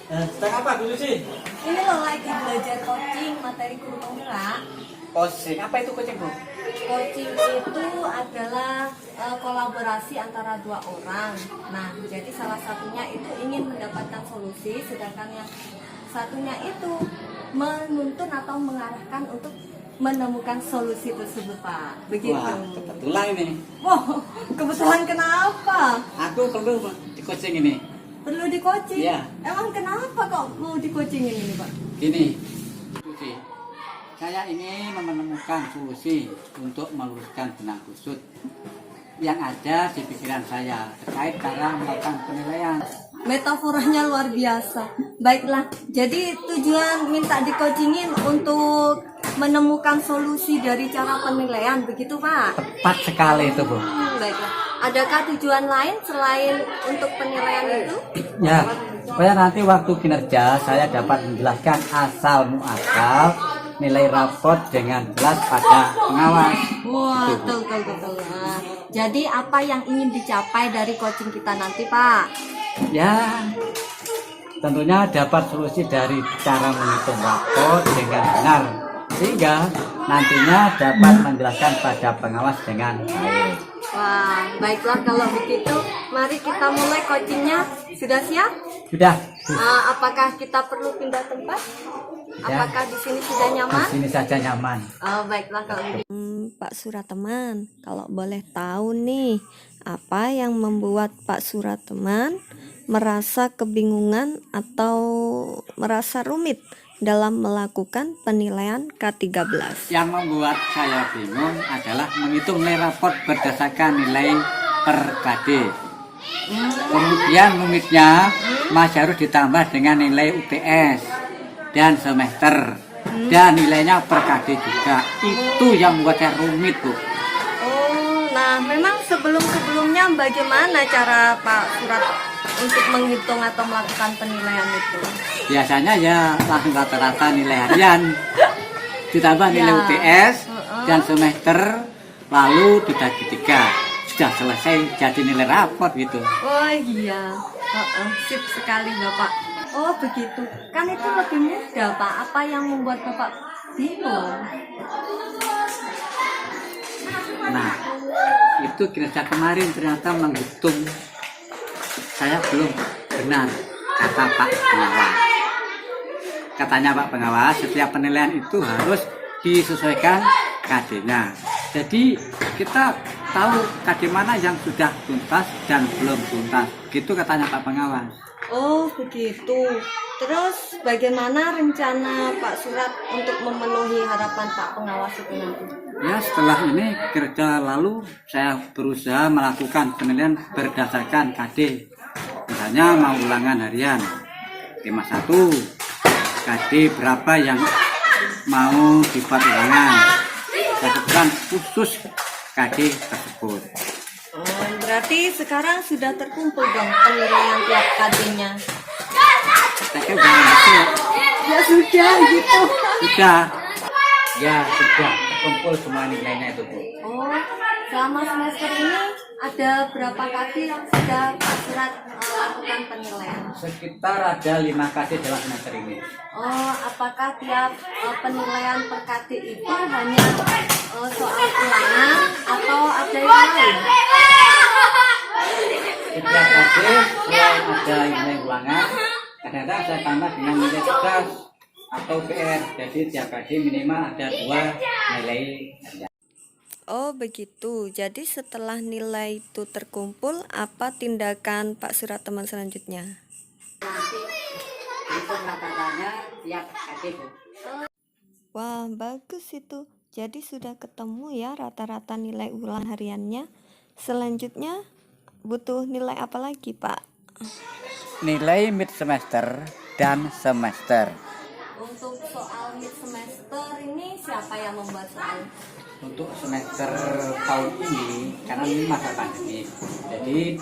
Sedang apa dulu sih? Ini loh lagi belajar coaching materi guru penggerak. Coaching, apa itu coaching bu? Coaching itu adalah kolaborasi antara dua orang. Nah, jadi salah satunya itu ingin mendapatkan solusi, sedangkan yang satunya itu menuntun atau mengarahkan untuk menemukan solusi tersebut, Pak. Begitu. Wah, kebetulan ini. Wow, kebetulan kenapa? Aku perlu di coaching ini. Perlu di coaching? Iya. Emang kenapa kok mau di coaching ini, Pak? Gini, solusi. Saya ini menemukan solusi untuk meluruskan benang kusut yang ada di pikiran saya terkait cara melakukan penilaian. Metaforanya luar biasa. Baiklah, jadi tujuan minta di coachingin untuk menemukan solusi dari cara penilaian, begitu Pak? Tepat sekali itu bu. Baiklah, adakah tujuan lain selain untuk penilaian itu? Ya, supaya nanti waktu kinerja saya dapat menjelaskan asal muasal nilai raport dengan jelas pada pengawas. Wah, betul. Nah, jadi apa yang ingin dicapai dari coaching kita nanti, Pak? Ya, tentunya dapat solusi dari cara menghitung raport dengan benar, sehingga nantinya dapat menjelaskan pada pengawas dengan baik. Wah, baiklah kalau begitu, mari kita mulai coachingnya. Sudah siap? Sudah, Apakah kita perlu pindah tempat? Ya. Apakah di sini sudah di nyaman? sini saja nyaman. Baiklah kalau begitu. Pak Surateman, kalau boleh tahu nih, apa yang membuat Pak Surateman merasa kebingungan atau merasa rumit dalam melakukan penilaian K13? Yang membuat saya bingung adalah menghitung nilai raport berdasarkan nilai per KD. Kemudian rumitnya masih harus ditambah dengan nilai UTS dan semester dan nilainya per KD juga. Itu yang membuat saya rumit bu. Nah memang sebelumnya bagaimana cara Pak Surat untuk menghitung atau melakukan penilaian itu? Biasanya ya langsung rata-rata nilai harian ditambah nilai Ya. UTS dan semester lalu dibagi 3. Sudah selesai jadi nilai raport gitu. Oh iya, sip sekali Bapak. Oh begitu, kan itu lebih mudah Pak. Apa yang membuat Bapak bingung? Nah, itu kinerja kemarin ternyata menghitung saya belum benar, kata Pak Pengawas. Katanya Pak Pengawas, setiap penilaian itu harus disesuaikan KD-nya. Jadi kita tahu KD mana yang sudah tuntas dan belum tuntas. Gitu katanya Pak Pengawas. Oh begitu. Terus bagaimana rencana Pak Surat untuk memenuhi harapan Pak Pengawas itu nanti? Ya setelah ini kerja lalu saya berusaha melakukan penilaian berdasarkan KD. Misalnya mau ulangan harian tema 1 KD berapa yang mau dibuat ulangan, lakukan khusus KD tersebut. Oh, berarti sekarang sudah terkumpul dong penilaian tiap KD-nya. Saya jangan masuk. Ya sudah gitu. Sudah, ya sudah terkumpul semua nilainya itu bu. Oh, selama semester ini ada berapa KD yang sudah Pak Surat lakukan penilaian? Sekitar ada 5 KD dalam semester ini. Oh, apakah tiap penilaian per KD itu hanya soal ulangan atau ada yang lain? Setiap KD selain ada nilai ulangan, kadang-kadang saya tambah dengan nilai tugas atau PR. Jadi tiap KD minimal ada 2 nilai harian. Oh begitu, jadi setelah nilai itu terkumpul, apa tindakan Pak Surateman selanjutnya? Itu rata-ratanya tiap KD bu. Wah bagus itu, jadi sudah ketemu ya rata-rata nilai ulang hariannya. Selanjutnya butuh nilai apa lagi Pak? Nilai mid semester dan semester. Untuk soal mid semester ini siapa yang membuat soal? Untuk semester tahun ini karena ini masa pandemi, jadi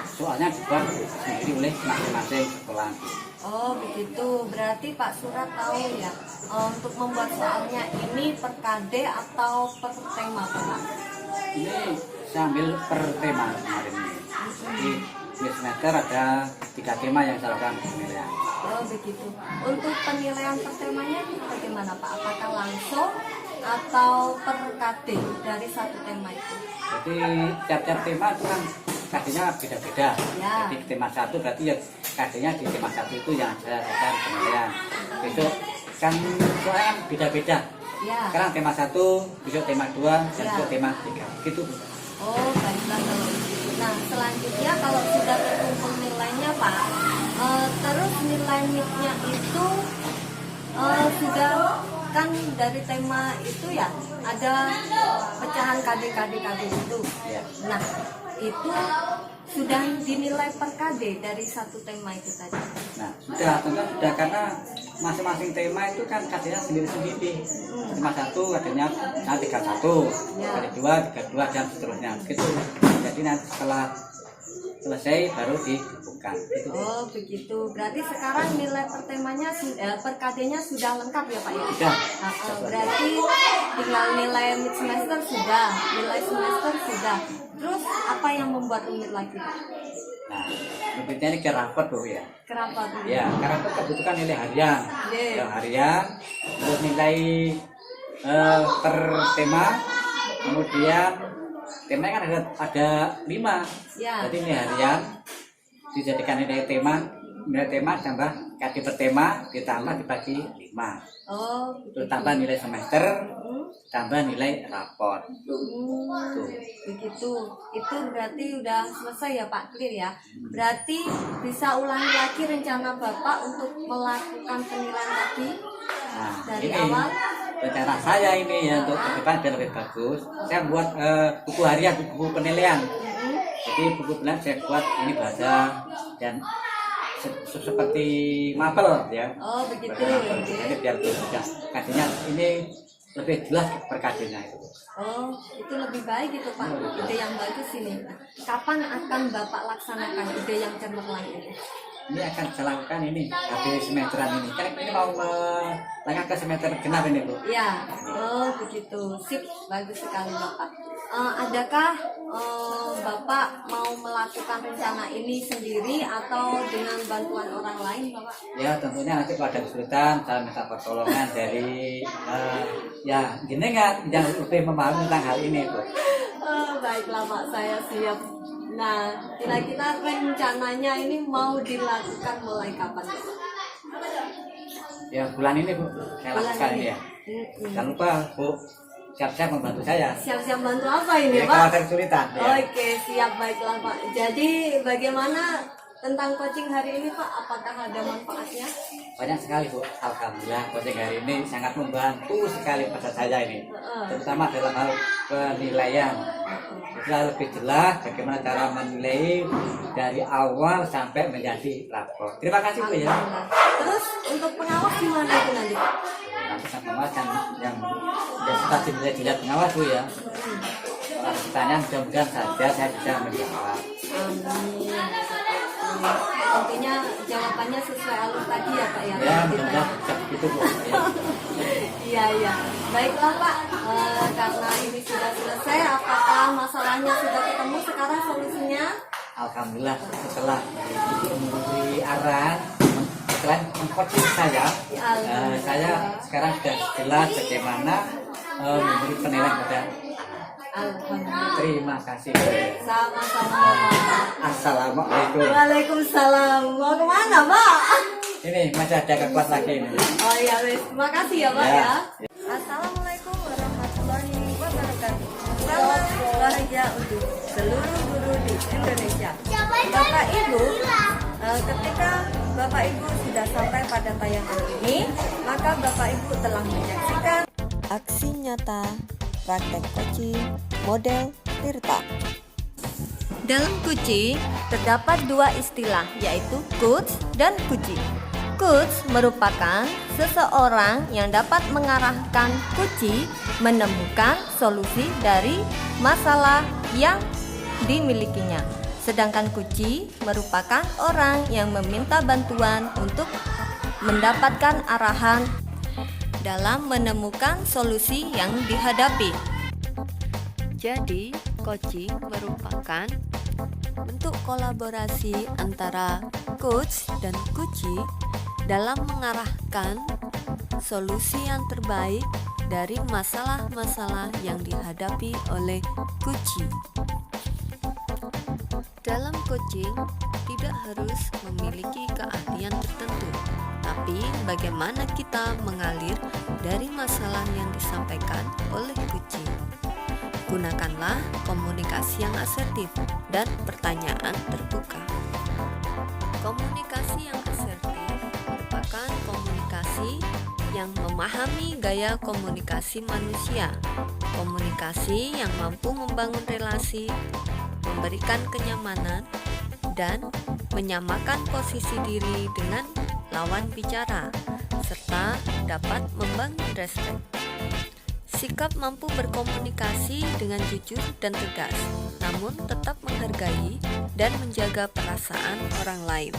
soalnya dibuat sendiri oleh masing-masing sekolah. Oh begitu, berarti Pak Surat tahu ya untuk membuat soalnya ini per KD atau per tema Pak? Ini saya ambil per tema kemarin ini. Jadi di semester ada 3 tema yang saya lakukan penilaian. Oh begitu. Untuk penilaian per temanya itu bagaimana Pak? Apakah langsung atau per KD dari satu tema itu? Jadi tiap-tiap tema itu kan KD-nya beda-beda. Ya. Jadi tema 1 berarti ya KD-nya di tema 1 itu yang saya adakan penilaian. Besok kan soalnya kan beda-beda. Ya. Sekarang tema 1, besok tema 2, dan Ya. besok tema 3. Gitu. Oh baiklah kalau begitu. Nah selanjutnya kalau sudah terkumpul nilainya Pak, terus nilai MIP-nya itu sudah kan dari tema itu ya ada pecahan KD itu. Ya. Nah itu sudah dinilai per KD dari satu tema itu tadi. Nah, sudah karena masing-masing tema itu kan KD-nya sendiri-sendiri. Tema 1 KD-nya 31, Ya. KD 2, 32 dan seterusnya. Gitu. Jadi nanti setelah selesai baru digabungkan. Gitu. Oh begitu. Berarti sekarang nilai per temanya per KD-nya sudah lengkap ya Pak ya? Sudah. Berarti tinggal nilai mid semester sudah, nilai semester sudah. Terus apa yang membuat rumit lagi Pak? Nah, lebihnya ini ke rapot Bu ya. Kenapa dulu? Ya, karena itu kebutuhan nilai harian. Iya. Ya, harian, terus nilai per tema, kemudian temanya kan ada 5. Ya. Jadi nilai harian dijadikan nilai tema tambah KD per tema ditambah dibagi 5. Oh, Terus tambah nilai semester, tambah nilai raport. begitu. Itu berarti udah selesai ya Pak, clear ya. Berarti bisa ulangi lagi rencana Bapak untuk melakukan penilaian tadi Nah, dari ini awal. rencana saya ini ya untuk ke depan biar lebih bagus. Saya buat buku harian, buku penilaian. Jadi buku penilaian saya buat ini bahasa dan seperti mapel ya. Oh begitu. Jadi biar sudah KD-nya ini lebih jelas perkadenya itu. Oh, itu lebih baik gitu Pak. Ide yang bagus ini. Kapan akan Bapak laksanakan ide yang cemerlang ini? Ini akan saya lakukan ini habis semesteran ini. Kan ini mau melangkah ke semester genap ini Bu. Ya, oh begitu. Sip, bagus sekali Bapak. Adakah Bapak mau melakukan rencana ini sendiri atau dengan bantuan orang lain Bapak? Ya tentunya nanti kalau ada kesulitan saya minta pertolongan dari ya jenengan yang lebih memahami tentang hal ini Bu. Oh, baiklah Pak, saya siap. Nah, kira-kira rencananya ini mau dilakukan mulai kapan Bapak? Ya bulan ini Bu saya Bulan lakukan ini. ini ya. Jangan lupa Bu siap-siap membantu saya. Siap-siap bantu apa ini Ya, Pak? kalau ada kesulitan. Ya. Oke, siap baiklah Pak. Jadi bagaimana tentang coaching hari ini Pak? Apakah ada manfaatnya? Banyak sekali Bu. Alhamdulillah coaching hari ini sangat membantu sekali pada saya ini. Terutama dalam hal penilaian. Sudah lebih jelas bagaimana cara menilai dari awal sampai menjadi rapor. Terima kasih Bu ya. Alhamdulillah. Terus untuk pengawas gimana itu nanti Pak? Nanti sama pengawas yang suka dilihat pengawas Bu ya. Kalau ada pertanyaan mudah-mudahan saja saya bisa menjawab. Amin. Tentunya jawabannya sesuai alur tadi ya Pak ya. Ya mudah-mudahan bisa begitu Bu. Ya. Iya iya. Baiklah Pak. Karena ini sudah selesai, apakah masalahnya sudah ketemu sekarang solusinya? Alhamdulillah setelah memberi arahan setelah mengcoaching saya, saya sekarang sudah jelas bagaimana memberi penilaian pada. Alhamdulillah. Terima kasih. Sama-sama Pak. Assalamualaikum. Waalaikumsalam. Mau kemana Pak? Ini masih ada kekuat lagi ini. Oh iya wes. Terima kasih ya Pak Ya. ya. Assalamualaikum warahmatullahi wabarakatuh. Selamat bahagia untuk seluruh guru di Indonesia. Bapak Ibu, ketika Bapak Ibu sudah sampai pada tayangan ini, maka Bapak Ibu telah menyaksikan aksi nyata praktek coaching model Tirta. Dalam coaching terdapat dua istilah, yaitu coach dan kuci. Coach merupakan seseorang yang dapat mengarahkan kuci menemukan solusi dari masalah yang dimilikinya. Sedangkan kuci merupakan orang yang meminta bantuan untuk mendapatkan arahan dalam menemukan solusi yang dihadapi. Jadi, coaching merupakan bentuk kolaborasi antara coach dan kuci dalam mengarahkan solusi yang terbaik dari masalah-masalah yang dihadapi oleh coaching. Dalam coaching, tidak harus memiliki keahlian tertentu, tapi bagaimana kita mengalir dari masalah yang disampaikan oleh coaching. Gunakanlah komunikasi yang asertif dan pertanyaan terbuka. Komunikasi yang asertif merupakan komunikasi yang memahami gaya komunikasi manusia, komunikasi yang mampu membangun relasi, memberikan kenyamanan, dan menyamakan posisi diri dengan lawan bicara, serta dapat membangun respek. Sikap mampu berkomunikasi dengan jujur dan tegas, namun tetap menghargai dan menjaga perasaan orang lain.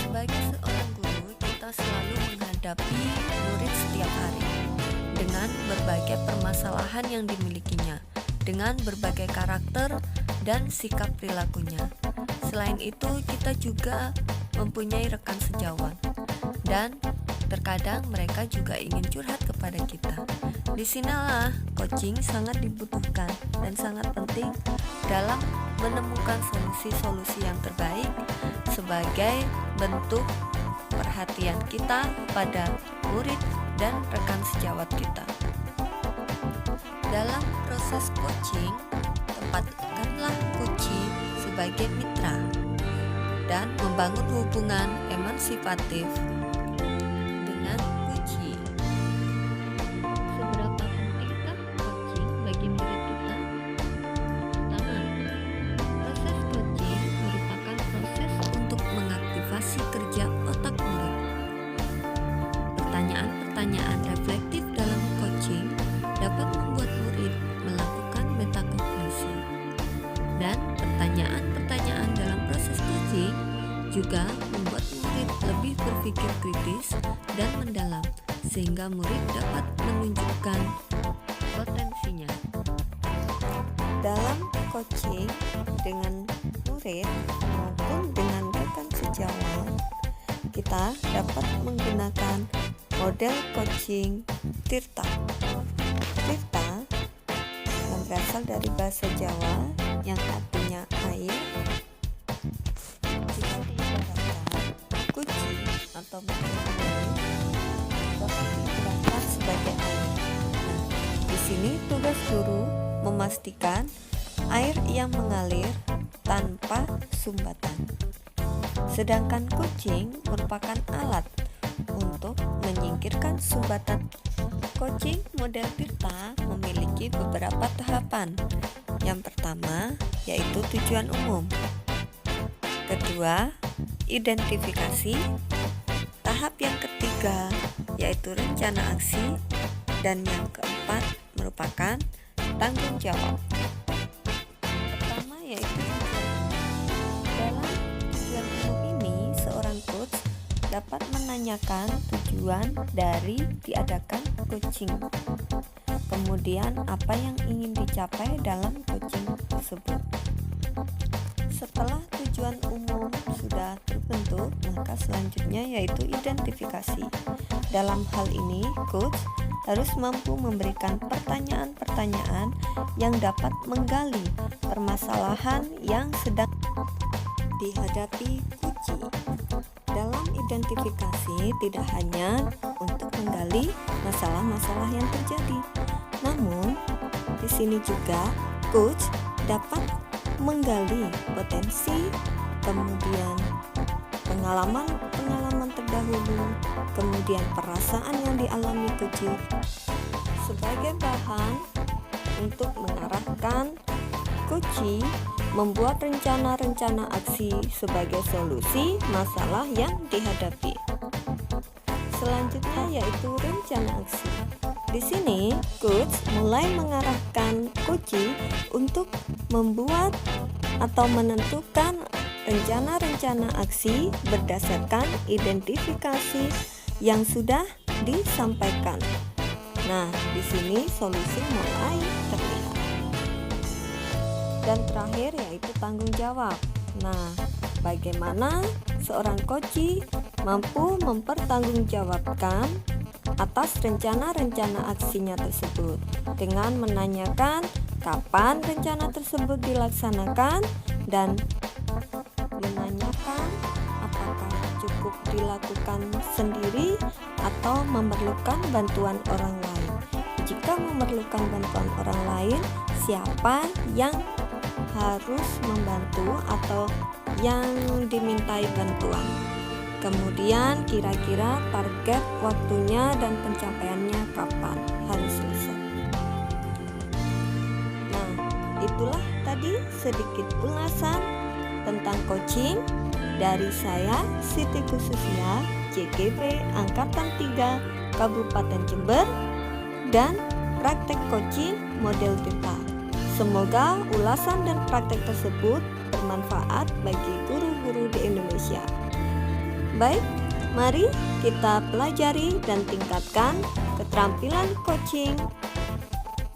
Sebagai seorang guru, kita selalu menghadapi murid setiap hari dengan berbagai permasalahan yang dimilikinya, dengan berbagai karakter dan sikap perilakunya. Selain itu, kita juga mempunyai rekan sejawat, dan terkadang mereka juga ingin curhat kepada kita. Disinilah coaching sangat dibutuhkan dan sangat penting dalam menemukan solusi-solusi yang terbaik sebagai bentuk perhatian kita pada murid dan rekan sejawat kita. Dalam proses coaching, tempatkanlah coachee sebagai mitra dan membangun hubungan emansipatif dengan coachee. Seberapa pentingkah coaching bagi murid kita? Pertama, proses coaching merupakan proses untuk mengaktifasi kerja otak murid. Pertanyaan-pertanyaan reflektif dalam coaching dapat membuat murid melakukan metakognisi, dan pertanyaan-pertanyaan dalam proses coaching juga membuat murid lebih berpikir kritis dan mendalam, sehingga murid dapat menunjukkan potensinya. Dalam coaching dengan murid maupun dengan rekan sejawat, kita dapat menggunakan model coaching Tirta. Tirta yang berasal dari bahasa Jawa yang artinya air. Jika diibaratkan kunci atau air dapat digunakan sebagai air. Nah, di sini tugas guru memastikan air yang mengalir tanpa sumbatan. Sedangkan kucing merupakan alat untuk menyingkirkan sumbatan. Coaching model Tirta memiliki beberapa tahapan. Yang pertama yaitu tujuan umum. Kedua, identifikasi. Tahap yang ketiga yaitu rencana aksi. Dan yang keempat merupakan tanggung jawab. Pertama yaitu dalam tujuan umum ini, seorang coach dapat menanyakan tujuan dari diadakan coaching. Kemudian apa yang ingin dicapai dalam coaching tersebut. Setelah tujuan umum sudah terbentuk, maka selanjutnya yaitu identifikasi. Dalam hal ini, coach harus mampu memberikan pertanyaan-pertanyaan yang dapat menggali permasalahan yang sedang dihadapi coachee. Dalam identifikasi tidak hanya untuk menggali masalah-masalah yang terjadi, namun di sini juga coach dapat menggali potensi, kemudian pengalaman terdahulu, kemudian perasaan yang dialami coachee sebagai bahan untuk mengarahkan coachee membuat rencana-rencana aksi sebagai solusi masalah yang dihadapi. Selanjutnya yaitu rencana aksi. Di sini, coach mulai mengarahkan coachee untuk membuat atau menentukan rencana-rencana aksi berdasarkan identifikasi yang sudah disampaikan. Nah, di sini solusi mulai terlihat. Dan terakhir yaitu tanggung jawab. Nah, bagaimana seorang coachee mampu mempertanggungjawabkan atas rencana-rencana aksinya tersebut dengan menanyakan kapan rencana tersebut dilaksanakan dan menanyakan apakah cukup dilakukan sendiri atau memerlukan bantuan orang lain. Jika memerlukan bantuan orang lain, siapa yang harus membantu atau yang dimintai bantuan. Kemudian kira-kira target waktunya dan pencapaiannya kapan harus selesai. Nah, itulah tadi sedikit ulasan tentang coaching dari saya Siti Khususia, JGP Angkatan 3 Kabupaten Jember, dan praktek coaching model Tirta. Semoga ulasan dan praktek tersebut bermanfaat bagi guru-guru di Indonesia. Baik, mari kita pelajari dan tingkatkan keterampilan coaching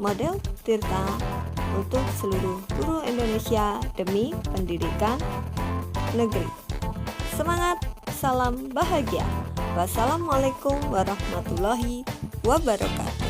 model Tirta untuk seluruh guru Indonesia demi pendidikan negeri. Semangat, salam bahagia. Wassalamualaikum warahmatullahi wabarakatuh.